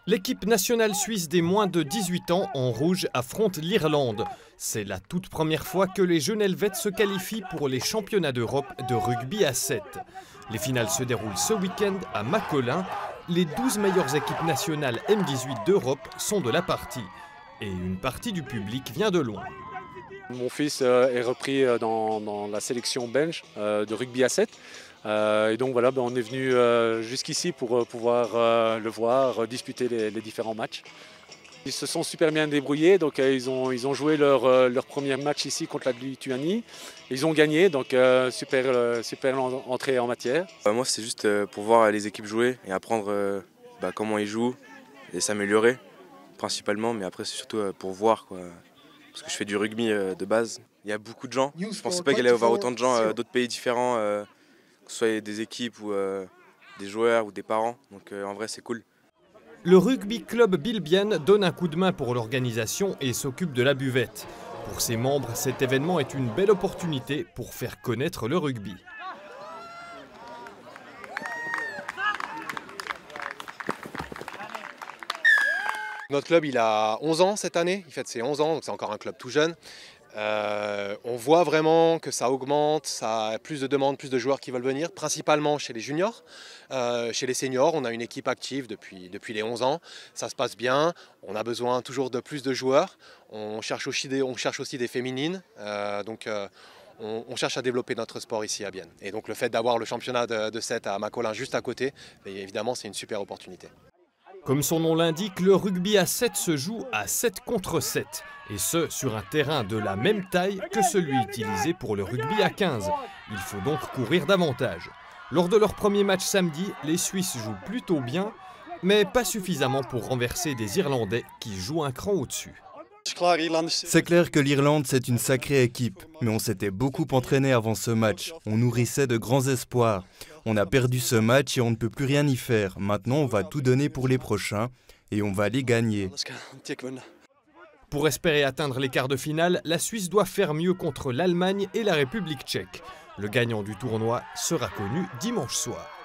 L'équipe nationale suisse des moins de 18 ans en rouge affronte l'Irlande. C'est la toute première fois que les jeunes Helvètes se qualifient pour les championnats d'Europe de rugby à 7. Les finales se déroulent ce week-end à Macolin. Les 12 meilleures équipes nationales M18 d'Europe sont de la partie. Et une partie du public vient de loin. Mon fils est repris dans la sélection belge de rugby à 7. Et donc voilà, on est venu jusqu'ici pour pouvoir le voir disputer les différents matchs. Ils se sont super bien débrouillés, donc ils ont joué leur premier match ici contre la Lituanie. Ils ont gagné, donc super entrée en matière. Moi c'est juste pour voir les équipes jouer et apprendre comment ils jouent et s'améliorer principalement, mais après c'est surtout pour voir quoi. Parce que je fais du rugby de base. Il y a beaucoup de gens, je ne pensais pas qu'il allait y avoir autant de gens d'autres pays différents, que ce soit des équipes ou des joueurs ou des parents, donc en vrai c'est cool. Le rugby club Bilbiane donne un coup de main pour l'organisation et s'occupe de la buvette. Pour ses membres, cet événement est une belle opportunité pour faire connaître le rugby. Notre club il a 11 ans cette année, il fête ses 11 ans, donc c'est encore un club tout jeune. On voit vraiment que ça augmente, ça a plus de demandes, plus de joueurs qui veulent venir, principalement chez les juniors. Chez les seniors, on a une équipe active depuis les 11 ans, ça se passe bien, on a besoin toujours de plus de joueurs, on cherche aussi des féminines, on cherche à développer notre sport ici à Bienne. Et donc le fait d'avoir le championnat de 7 à Macolin juste à côté, évidemment c'est une super opportunité. Comme son nom l'indique, le rugby à 7 se joue à 7 contre 7. Et ce, sur un terrain de la même taille que celui utilisé pour le rugby à 15. Il faut donc courir davantage. Lors de leur premier match samedi, les Suisses jouent plutôt bien, mais pas suffisamment pour renverser des Irlandais qui jouent un cran au-dessus. C'est clair que l'Irlande, c'est une sacrée équipe, mais on s'était beaucoup entraîné avant ce match. On nourrissait de grands espoirs. On a perdu ce match et on ne peut plus rien y faire. Maintenant, on va tout donner pour les prochains et on va les gagner. Pour espérer atteindre les quarts de finale, la Suisse doit faire mieux contre l'Allemagne et la République tchèque. Le gagnant du tournoi sera connu dimanche soir.